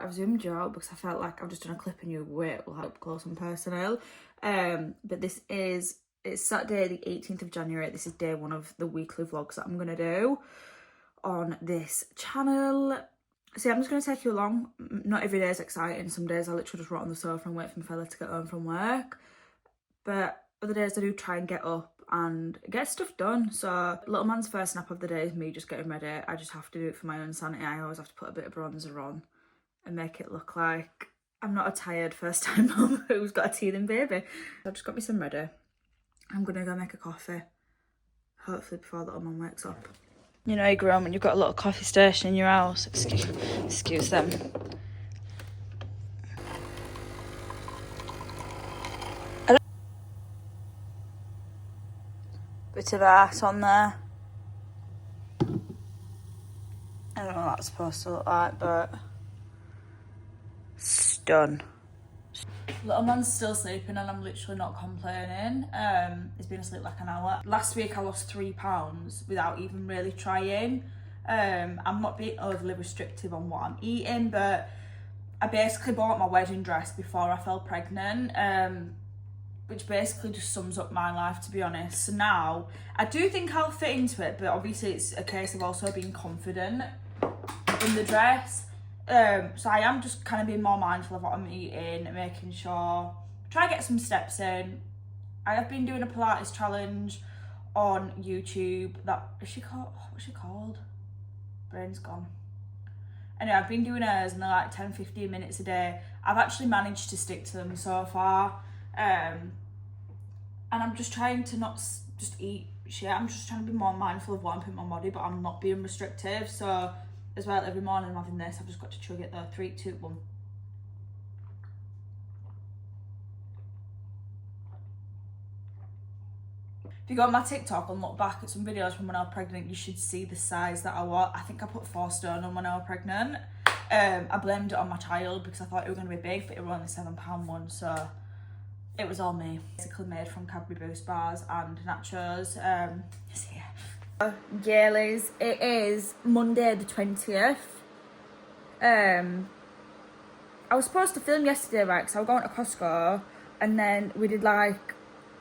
I've zoomed you out because I felt like I've just done a clip and you way up close and personal. But it's Saturday the 18th of January. This is day one of the weekly vlogs that I'm going to do on this channel. So I'm just going to take you along. Not every day is exciting. Some days I literally just rot on the sofa and wait for my fella to get home from work. But other days I do try and get up and get stuff done. So little man's first nap of the day is me just getting ready. I just have to do it for my own sanity. I always have to put a bit of bronzer on and make it look like I'm not a tired first time mum who's got a teething baby. I've just got me some ready. I'm gonna go make a coffee, hopefully before little mum wakes up. You know, you grown when you've got a little coffee station in your house. Excuse them. Bit of ass on there. I don't know what that's supposed to look like, but stun. Little man's still sleeping and I'm literally not complaining. He's been asleep like an hour. Last week I lost 3 pounds without even really trying. I'm not being overly restrictive on what I'm eating, but I basically bought my wedding dress before I fell pregnant, which basically just sums up my life, to be honest. So now I do think I'll fit into it, but obviously it's a case of also being confident in the dress. So I am just kind of being more mindful of what I'm eating and making sure, try to get some steps in. I have been doing a Pilates challenge on YouTube. What's she called? Brain's gone. Anyway, I've been doing hers and they're like 10-15 minutes a day. I've actually managed to stick to them so far. And I'm just trying to not just eat shit. I'm just trying to be more mindful of what I'm putting in my body, but I'm not being restrictive. So as well, every morning I'm having this. I've just got to chug it though. 3, 2, 1. If you go on my TikTok and look back at some videos from when I was pregnant, you should see the size that I was. I think I put 4 stone on when I was pregnant. I blamed it on my child because I thought it was going to be big, but it was only £7 one, so it was all me. Basically made from Cadbury Boost bars and nachos. So yeah. Girlies, it is Monday the 20th. I was supposed to film yesterday, right, because I was going to Costco and then we did like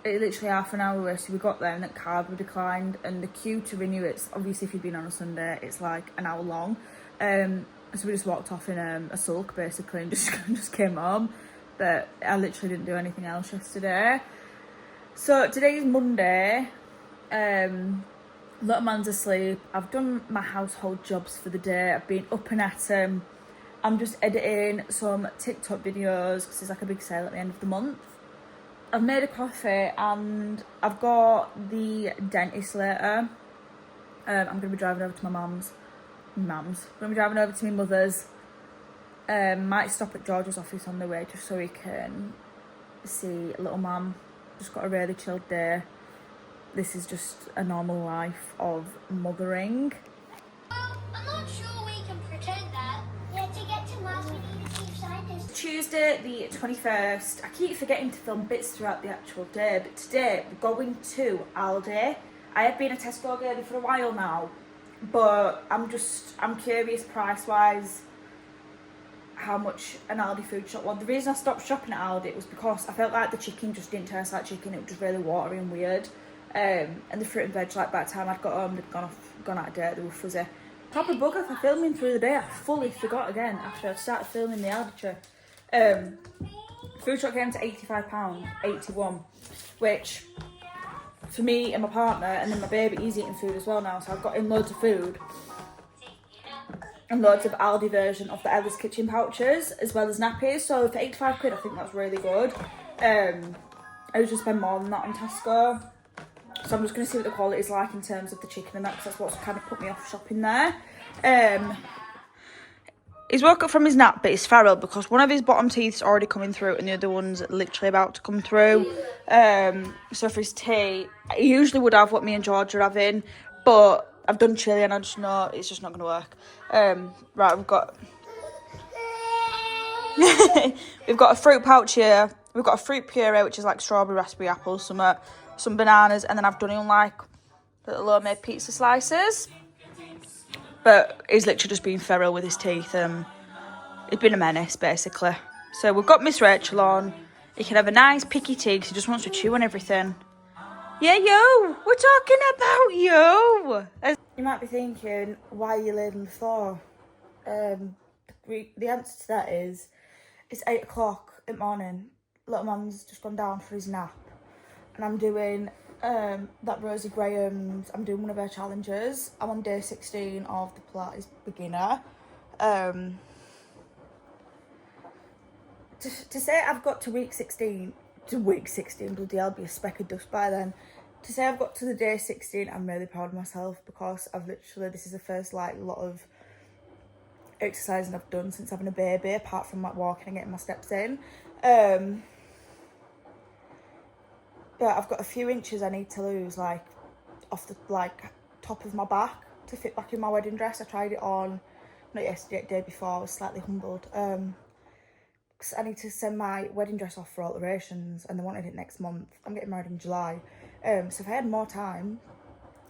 literally half an hour, so we got there and that card was declined and the queue to renew it's obviously if you've been on a Sunday it's like an hour long. So we just walked off in a sulk basically and just came home, but I literally didn't do anything else yesterday. So today's Monday. Little man's asleep. I've done my household jobs for the day. I've been up and at 'em. I'm just editing some TikTok videos because there's like a big sale at the end of the month. I've made a coffee and I've got the dentist later. I'm going to be driving over to my mum's. I'm going to be driving over to my mother's. Might stop at George's office on the way just so we can see little mum. Just got a really chilled day. This is just a normal life of mothering. Well, I'm not sure we can pretend that. Yeah, to get to Mars, we need to keep scientists. Tuesday the 21st. I keep forgetting to film bits throughout the actual day, but today we're going to Aldi. I have been a Tesco girlie for a while now, but I'm curious price-wise how much an Aldi food shop was. The reason I stopped shopping at Aldi was because I felt like the chicken just didn't taste like chicken. It was just really watery and weird. And the fruit and veg, like by the time I'd got home, they'd gone out of date, they were fuzzy. Proper bugger for filming through the day. I fully forgot again after I'd started filming the Aldi trip. Food shop came to £85, 81, which for me and my partner and then my baby, he's eating food as well now, so I've got in loads of food. And loads of Aldi version of the Ella's Kitchen pouches, as well as nappies. So for 85 quid, I think that's really good. I usually spend more than that on Tesco. So I'm just going to see what the quality is like in terms of the chicken and that, because that's what's kind of put me off shopping there. He's woke up from his nap, but he's feral because one of his bottom teeth's already coming through and the other one's literally about to come through. So for his tea, he usually would have what me and George are having, but I've done chilli and I just know it's just not going to work. Right, we've got we've got a fruit pouch here. We've got a fruit puree, which is like strawberry, raspberry, apple, some bananas, and then I've done him like little homemade pizza slices. But he's literally just being feral with his teeth. He's been a menace, basically. So we've got Miss Rachel on. He can have a nice picky tea because he just wants to chew on everything. Yeah, you! We're talking about you! You might be thinking, why are you late on the floor? The answer to that is, it's 8 o'clock in the morning. Little man's just gone down for his nap. And I'm doing that Rosie Graham's, I'm doing one of her challenges. I'm on day 16 of the Pilates beginner. To say I've got to week 16, bloody hell, I'll be a speck of dust by then. To say I've got to the day 16, I'm really proud of myself because this is the first lot of exercising I've done since having a baby, apart from walking and getting my steps in. But I've got a few inches I need to lose, off the top of my back to fit back in my wedding dress. I tried it on, not yesterday, the day before. I was slightly humbled. Cause I need to send my wedding dress off for alterations, and they wanted it next month. I'm getting married in July. So if I had more time,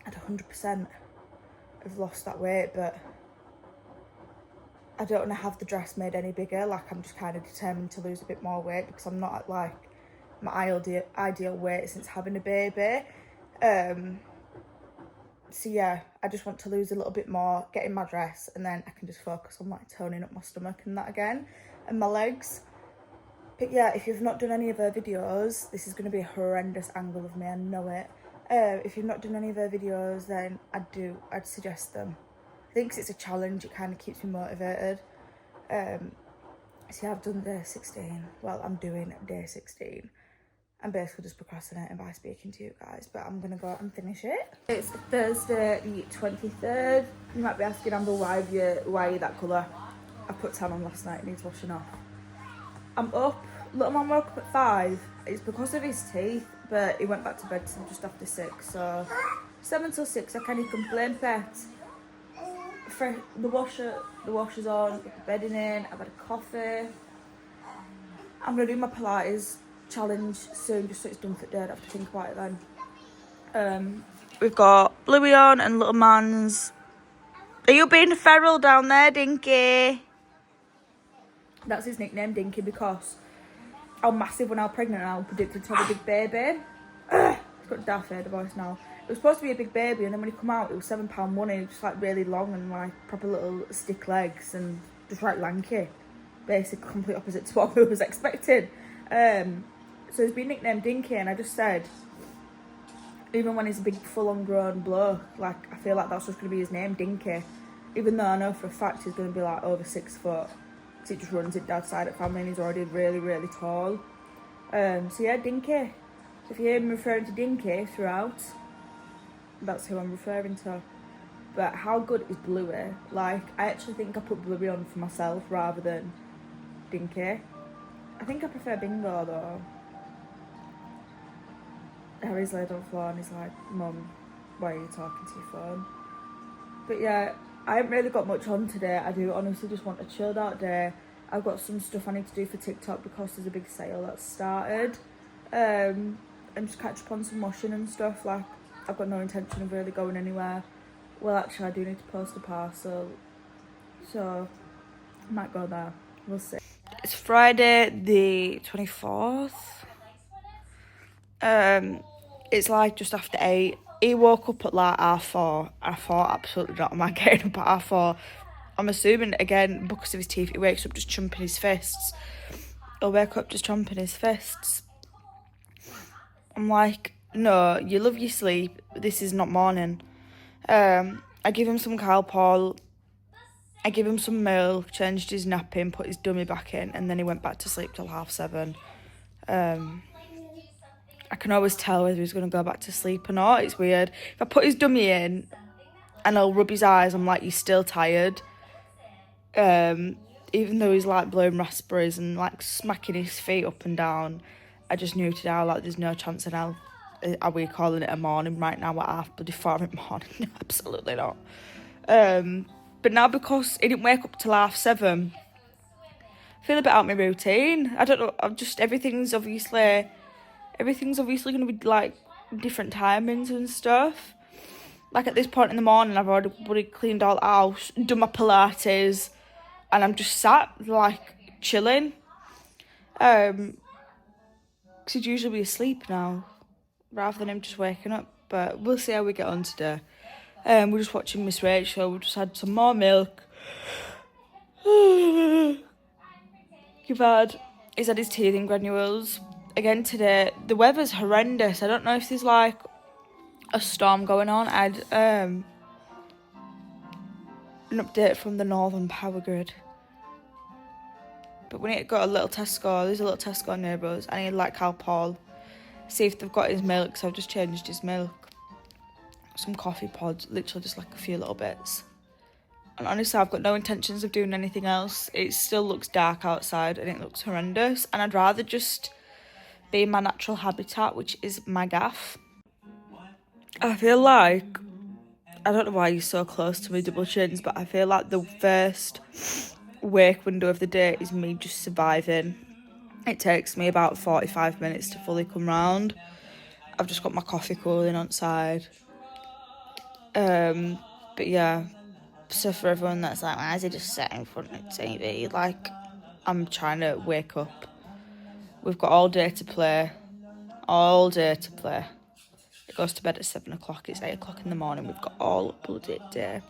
I'd 100% have lost that weight, but I don't want to have the dress made any bigger. I'm just kind of determined to lose a bit more weight because I'm not at my ideal weight since having a baby. So yeah, I just want to lose a little bit more, get in my dress, and then I can just focus on toning up my stomach and that again, and my legs. But yeah, if you've not done any of her videos, this is going to be a horrendous angle of me, I know it. If you've not done any of her videos, then I'd suggest them. I think 'cause it's a challenge, it kind of keeps me motivated. So yeah, I've done day 16. Well, I'm doing day 16. I'm basically just procrastinating by speaking to you guys, but I'm gonna go out and finish it. It's Thursday the 23rd. You might be asking, Amber, why are you that colour? I put tan on last night, it needs washing off. I'm up. Little man woke up at 5. It's because of his teeth, but he went back to bed just after 6. So 7 till 6, I can't complain, pet. The washer's on, the bedding in, I've had a coffee. I'm gonna do my Pilates challenge soon, just so it's done for the day. I don't have to think about it then. We've got Bluey on and little man's. Are you being feral down there, Dinky? That's his nickname, Dinky, because how massive when I was pregnant and I predicted to have a big baby. It's got Darth Vader voice now. It was supposed to be a big baby, and then when he come out, it was £7 and just really long and proper little stick legs and just lanky. Basically, complete opposite to what I was expecting. So he's been nicknamed Dinky, and I just said, even when he's a big full-on grown bloke, I feel like that's just going to be his name, Dinky. Even though I know for a fact he's going to be over 6 foot. Because he just runs it dad's side of the family and he's already really, really tall. So yeah, Dinky. So if you hear me referring to Dinky throughout, that's who I'm referring to. But how good is Bluey? I actually think I put Bluey on for myself rather than Dinky. I think I prefer Bingo though. Harry's laid on the floor and he's like, Mum, why are you talking to your phone? But yeah, I haven't really got much on today. I do honestly just want a chilled out day. I've got some stuff I need to do for TikTok because there's a big sale that's started. And just catch up on some washing and stuff. I've got no intention of really going anywhere. Well, actually, I do need to post a parcel. So, I might go there. We'll see. It's Friday the 24th. It's just after 8. He woke up at 4:30. I thought, absolutely not, am I getting up at 4:30? I'm assuming, again, because of his teeth, he wakes up just chomping his fists. He'll wake up just chomping his fists. I'm like, no, you love your sleep. This is not morning. I give him some Calpol. I give him some milk, changed his napping, put his dummy back in, and then he went back to sleep till 7:30. I can always tell whether he's going to go back to sleep or not. It's weird. If I put his dummy in and I'll rub his eyes, I'm like, he's still tired. Even though he's blowing raspberries and smacking his feet up and down, I just knew today there's no chance in hell. Are we calling it a morning right now at 4:30 in the morning? Absolutely not. But now because he didn't wake up till 7:30, I feel a bit out of my routine. I don't know. Everything's obviously going to be different timings and stuff. At this point in the morning, I've already cleaned all the house, done my Pilates, and I'm just sat, like, chilling. Because he'd usually be asleep now, rather than him just waking up. But we'll see how we get on today. We're just watching Miss Rachel. We just had some more milk. He's had his teething granules. Again today, the weather's horrendous. I don't know if there's like a storm going on. I had an update from the Northern Power Grid. But we need to go to a little Tesco. There's a little Tesco near us. I need to like call Paul, see if they've got his milk. So I've just changed his milk. Some coffee pods, literally just like a few little bits. And honestly, I've got no intentions of doing anything else. It still looks dark outside and it looks horrendous. And I'd rather just be in my natural habitat, which is my gaff. I feel like, I don't know why you're so close to me, double chins, but I feel like the first wake window of the day is me just surviving. It takes me about 45 minutes to fully come round. I've just got my coffee cooling outside. But yeah, so for everyone that's like, why is he just sitting in front of the TV? Like, I'm trying to wake up. We've got all day to play. All day to play. It goes to bed at 7 o'clock. It's 8 o'clock in the morning. We've got all bloody day.